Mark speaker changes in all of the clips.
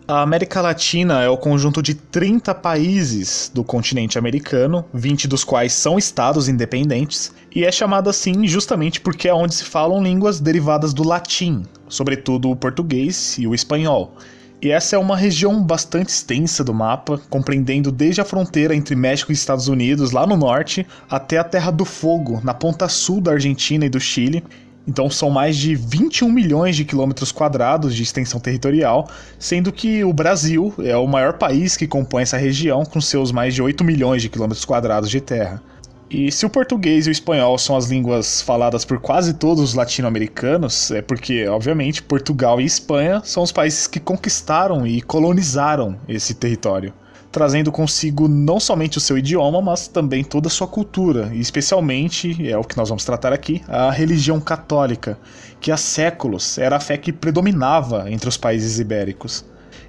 Speaker 1: A América Latina é o conjunto de 30 países do continente americano, 20 dos quais são estados independentes, e é chamada assim justamente porque é onde se falam línguas derivadas do latim, sobretudo o português e o espanhol. E essa é uma região bastante extensa do mapa, compreendendo desde a fronteira entre México e Estados Unidos, lá no norte, até a Terra do Fogo, na ponta sul da Argentina e do Chile. Então são mais de 21 milhões de quilômetros quadrados de extensão territorial, sendo que o Brasil é o maior país que compõe essa região, com seus mais de 8 milhões de quilômetros quadrados de terra. E se o português e o espanhol são as línguas faladas por quase todos os latino-americanos, é porque, obviamente, Portugal e Espanha são os países que conquistaram e colonizaram esse território, trazendo consigo não somente o seu idioma, mas também toda a sua cultura, e especialmente, é o que nós vamos tratar aqui, a religião católica, que há séculos era a fé que predominava entre os países ibéricos.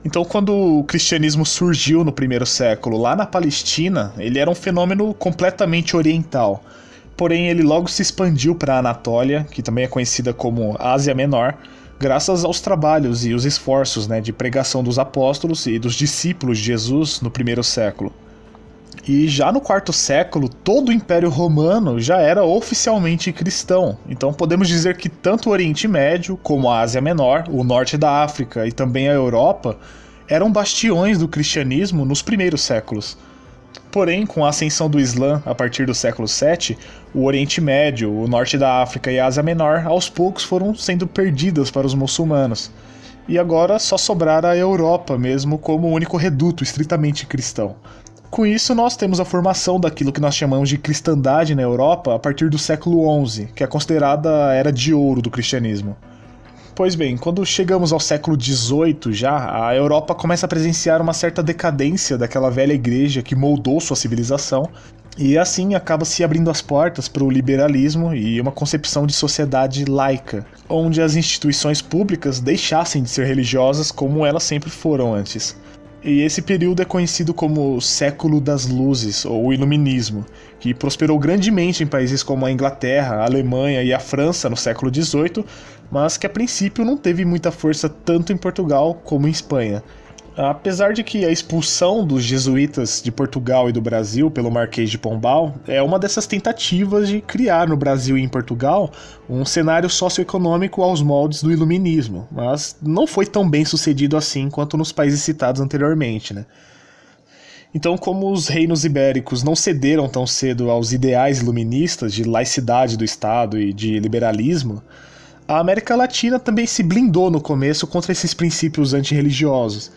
Speaker 1: Então, quando o cristianismo surgiu no primeiro século lá na Palestina, ele era um fenômeno completamente oriental. Porém, ele logo se expandiu para a Anatólia, que também é conhecida como Ásia Menor, graças aos trabalhos e os esforços de pregação dos apóstolos e dos discípulos de Jesus no primeiro século. E já no quarto século, todo o Império Romano já era oficialmente cristão. Então podemos dizer que tanto o Oriente Médio, como a Ásia Menor, o norte da África e também a Europa, eram bastiões do cristianismo nos primeiros séculos. Porém, com a ascensão do Islã a partir do século VII, o Oriente Médio, o norte da África e a Ásia Menor, aos poucos foram sendo perdidas para os muçulmanos. E agora só sobrara a Europa mesmo como o único reduto estritamente cristão. Com isso, nós temos a formação daquilo que nós chamamos de cristandade na Europa a partir do século XI, que é considerada a era de ouro do cristianismo. Pois bem, quando chegamos ao século XVIII já, a Europa começa a presenciar uma certa decadência daquela velha igreja que moldou sua civilização, e assim acaba se abrindo as portas para o liberalismo e uma concepção de sociedade laica, onde as instituições públicas deixassem de ser religiosas como elas sempre foram antes. E esse período é conhecido como o Século das Luzes, ou Iluminismo, que prosperou grandemente em países como a Inglaterra, a Alemanha e a França no século XVIII, mas que a princípio não teve muita força tanto em Portugal como em Espanha. Apesar de que a expulsão dos jesuítas de Portugal e do Brasil pelo Marquês de Pombal é uma dessas tentativas de criar no Brasil e em Portugal um cenário socioeconômico aos moldes do iluminismo, mas não foi tão bem sucedido assim quanto nos países citados anteriormente, Então, como os reinos ibéricos não cederam tão cedo aos ideais iluministas de laicidade do Estado e de liberalismo, a América Latina também se blindou no começo contra esses princípios antirreligiosos.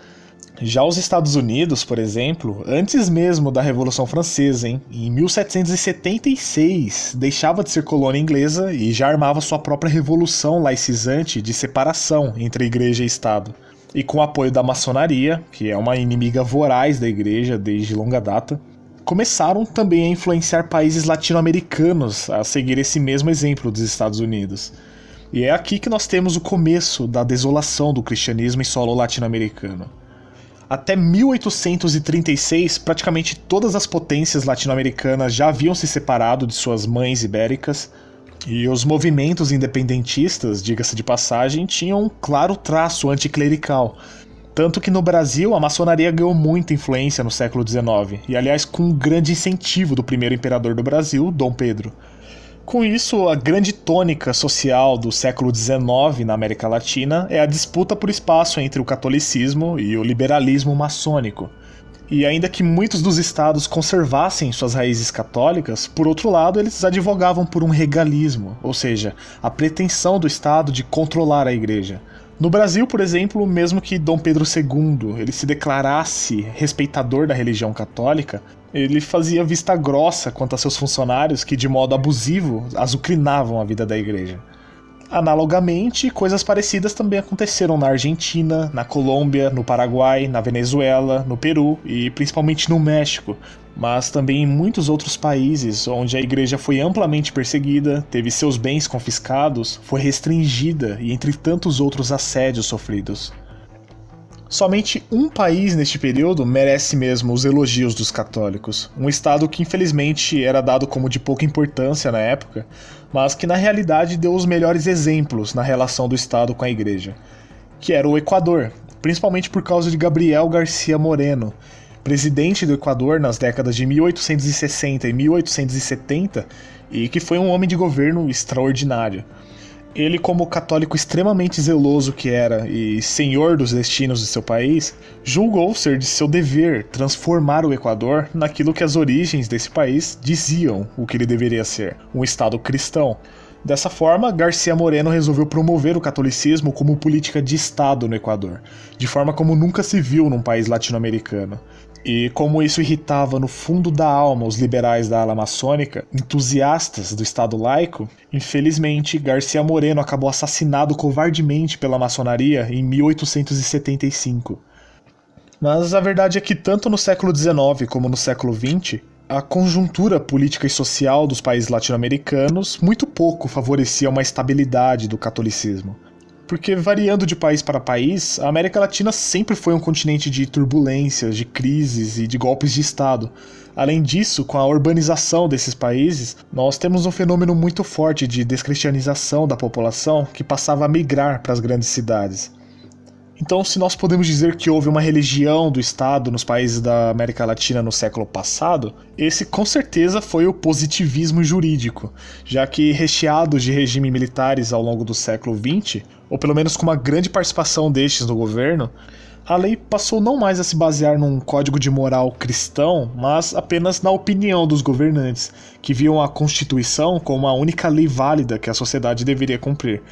Speaker 1: Já os Estados Unidos, por exemplo, antes mesmo da Revolução Francesa, em 1776, deixava de ser colônia inglesa e já armava sua própria revolução laicizante de separação entre igreja e Estado. E com o apoio da maçonaria, que é uma inimiga voraz da igreja desde longa data, começaram também a influenciar países latino-americanos a seguir esse mesmo exemplo dos Estados Unidos. E é aqui que nós temos o começo da desolação do cristianismo em solo latino-americano. Até 1836, praticamente todas as potências latino-americanas já haviam se separado de suas mães ibéricas, e os movimentos independentistas, diga-se de passagem, tinham um claro traço anticlerical. Tanto que no Brasil a maçonaria ganhou muita influência no século XIX, e aliás com um grande incentivo do primeiro imperador do Brasil, Dom Pedro. Com isso, a grande tônica social do século XIX na América Latina é a disputa por espaço entre o catolicismo e o liberalismo maçônico. E ainda que muitos dos estados conservassem suas raízes católicas, por outro lado, eles advogavam por um regalismo, ou seja, a pretensão do Estado de controlar a igreja. No Brasil, por exemplo, mesmo que Dom Pedro II ele se declarasse respeitador da religião católica, ele fazia vista grossa quanto a seus funcionários que, de modo abusivo, azucrinavam a vida da igreja. Analogamente, coisas parecidas também aconteceram na Argentina, na Colômbia, no Paraguai, na Venezuela, no Peru e principalmente no México, mas também em muitos outros países onde a igreja foi amplamente perseguida, teve seus bens confiscados, foi restringida e entre tantos outros assédios sofridos. Somente um país neste período merece mesmo os elogios dos católicos, um estado que infelizmente era dado como de pouca importância na época, mas que na realidade deu os melhores exemplos na relação do Estado com a igreja, que era o Equador, principalmente por causa de Gabriel García Moreno, presidente do Equador nas décadas de 1860 e 1870, e que foi um homem de governo extraordinário. Ele, como católico extremamente zeloso que era e senhor dos destinos de seu país, julgou ser de seu dever transformar o Equador naquilo que as origens desse país diziam o que ele deveria ser, um Estado cristão. Dessa forma, García Moreno resolveu promover o catolicismo como política de Estado no Equador, de forma como nunca se viu num país latino-americano. E como isso irritava no fundo da alma os liberais da ala maçônica, entusiastas do Estado laico, infelizmente García Moreno acabou assassinado covardemente pela maçonaria em 1875. Mas a verdade é que tanto no século XIX como no século XX, a conjuntura política e social dos países latino-americanos muito pouco favorecia uma estabilidade do catolicismo. Porque, variando de país para país, a América Latina sempre foi um continente de turbulências, de crises e de golpes de Estado. Além disso, com a urbanização desses países, nós temos um fenômeno muito forte de descristianização da população que passava a migrar para as grandes cidades. Então, se nós podemos dizer que houve uma religião do Estado nos países da América Latina no século passado, esse com certeza foi o positivismo jurídico, já que recheados de regimes militares ao longo do século XX, ou pelo menos com uma grande participação destes no governo, a lei passou não mais a se basear num código de moral cristão, mas apenas na opinião dos governantes, que viam a Constituição como a única lei válida que a sociedade deveria cumprir.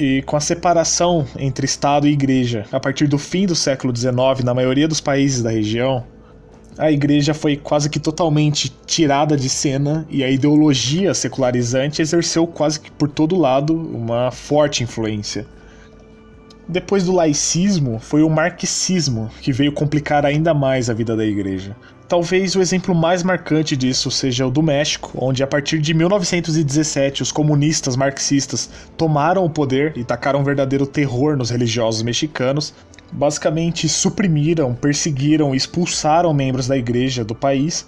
Speaker 1: E com a separação entre Estado e Igreja, a partir do fim do século XIX na maioria dos países da região, a Igreja foi quase que totalmente tirada de cena e a ideologia secularizante exerceu quase que por todo lado uma forte influência. Depois do laicismo, foi o marxismo que veio complicar ainda mais a vida da Igreja. Talvez o exemplo mais marcante disso seja o do México, onde a partir de 1917 os comunistas marxistas tomaram o poder e tacaram um verdadeiro terror nos religiosos mexicanos. Basicamente suprimiram, perseguiram e expulsaram membros da igreja do país,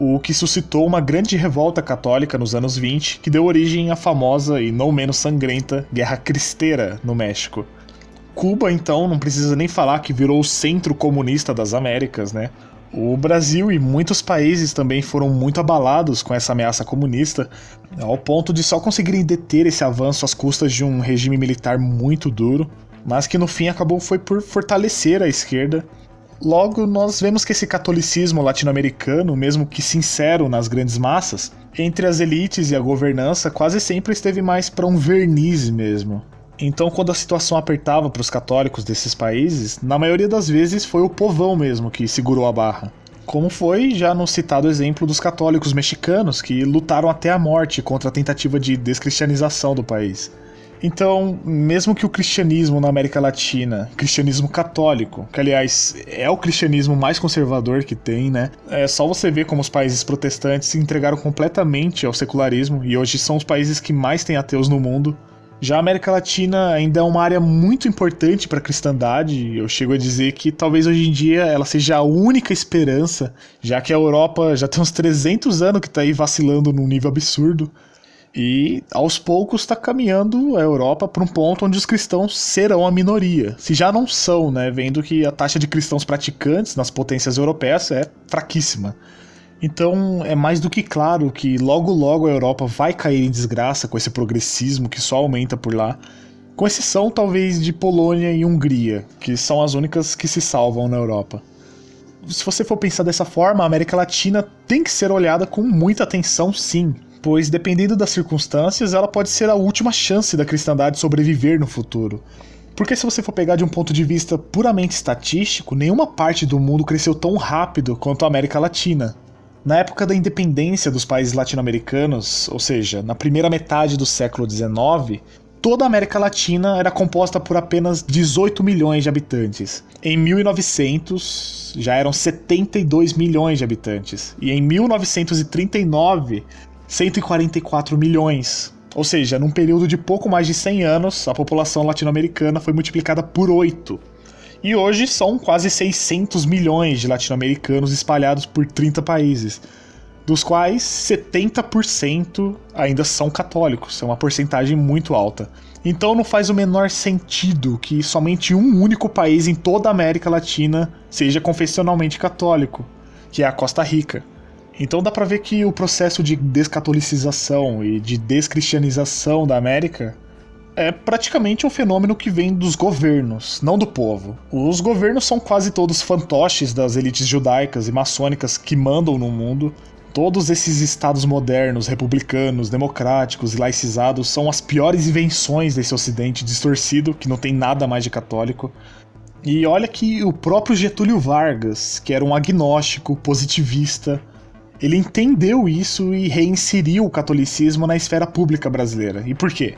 Speaker 1: o que suscitou uma grande revolta católica nos anos 20, que deu origem à famosa e não menos sangrenta Guerra Cristera no México. Cuba, então, não precisa nem falar que virou o centro comunista das Américas, né? O Brasil e muitos países também foram muito abalados com essa ameaça comunista, ao ponto de só conseguirem deter esse avanço às custas de um regime militar muito duro, mas que no fim acabou foi por fortalecer a esquerda. Logo, nós vemos que esse catolicismo latino-americano, mesmo que sincero nas grandes massas, entre as elites e a governança quase sempre esteve mais para um verniz mesmo. Então, quando a situação apertava para os católicos desses países, na maioria das vezes foi o povão mesmo que segurou a barra. Como foi já no citado exemplo dos católicos mexicanos, que lutaram até a morte contra a tentativa de descristianização do país. Então, mesmo que o cristianismo na América Latina, cristianismo católico, que aliás é o cristianismo mais conservador que tem, né? É só você ver como os países protestantes se entregaram completamente ao secularismo e hoje são os países que mais têm ateus no mundo. Já a América Latina ainda é uma área muito importante para a cristandade. Eu chego a dizer que talvez hoje em dia ela seja a única esperança, já que a Europa já tem uns 300 anos que está aí vacilando num nível absurdo. E aos poucos está caminhando a Europa para um ponto onde os cristãos serão a minoria. Se já não são, né? Vendo que a taxa de cristãos praticantes nas potências europeias é fraquíssima. Então é mais do que claro que logo logo a Europa vai cair em desgraça com esse progressismo que só aumenta por lá, com exceção talvez de Polônia e Hungria, que são as únicas que se salvam na Europa. Se você for pensar dessa forma, a América Latina tem que ser olhada com muita atenção, sim, pois dependendo das circunstâncias ela pode ser a última chance da cristandade sobreviver no futuro. Porque se você for pegar de um ponto de vista puramente estatístico, nenhuma parte do mundo cresceu tão rápido quanto a América Latina. Na época da independência dos países latino-americanos, ou seja, na primeira metade do século XIX, toda a América Latina era composta por apenas 18 milhões de habitantes. Em 1900, já eram 72 milhões de habitantes. E em 1939, 144 milhões. Ou seja, num período de pouco mais de 100 anos, a população latino-americana foi multiplicada por 8. E hoje são quase 600 milhões de latino-americanos espalhados por 30 países, dos quais 70% ainda são católicos, é uma porcentagem muito alta. Então não faz o menor sentido que somente um único país em toda a América Latina seja confessionalmente católico, que é a Costa Rica. Então dá pra ver que o processo de descatolicização e de descristianização da América é praticamente um fenômeno que vem dos governos, não do povo. Os governos são quase todos fantoches das elites judaicas e maçônicas que mandam no mundo. Todos esses estados modernos, republicanos, democráticos e laicizados são as piores invenções desse ocidente distorcido, que não tem nada mais de católico. E olha que o próprio Getúlio Vargas, que era um agnóstico, positivista, ele entendeu isso e reinseriu o catolicismo na esfera pública brasileira. E por quê?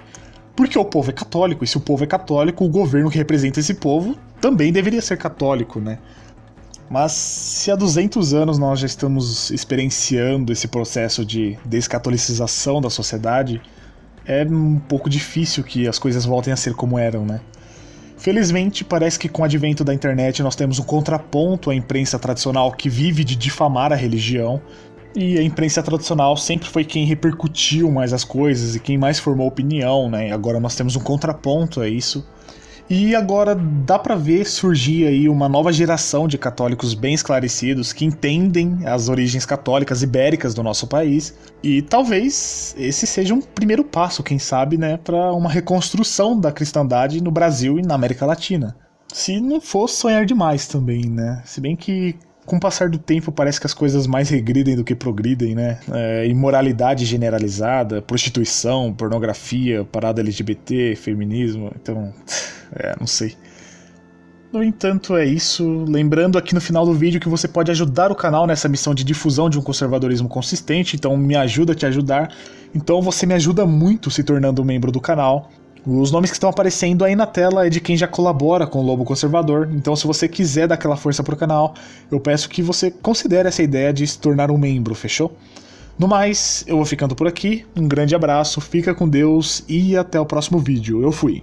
Speaker 1: Porque o povo é católico, e se o povo é católico, o governo que representa esse povo também deveria ser católico, né? Mas se há 200 anos nós já estamos experienciando esse processo de descatolicização da sociedade, é um pouco difícil que as coisas voltem a ser como eram, né? Felizmente, parece que com o advento da internet nós temos um contraponto à imprensa tradicional que vive de difamar a religião, e a imprensa tradicional sempre foi quem repercutiu mais as coisas e quem mais formou opinião, né? E agora nós temos um contraponto a isso. E agora dá pra ver surgir aí uma nova geração de católicos bem esclarecidos que entendem as origens católicas ibéricas do nosso país. E talvez esse seja um primeiro passo, quem sabe, né, para uma reconstrução da cristandade no Brasil e na América Latina. Se não for sonhar demais também, né? Se bem que com o passar do tempo parece que as coisas mais regridem do que progridem, né? Imoralidade generalizada, prostituição, pornografia, parada LGBT, feminismo, então... não sei. No entanto, é isso. Lembrando aqui no final do vídeo que você pode ajudar o canal nessa missão de difusão de um conservadorismo consistente, então me ajuda a te ajudar. Então você me ajuda muito se tornando um membro do canal. Os nomes que estão aparecendo aí na tela é de quem já colabora com o Lobo Conservador, então se você quiser dar aquela força pro canal, eu peço que você considere essa ideia de se tornar um membro, fechou? No mais, eu vou ficando por aqui, um grande abraço, fica com Deus e até o próximo vídeo. Eu fui!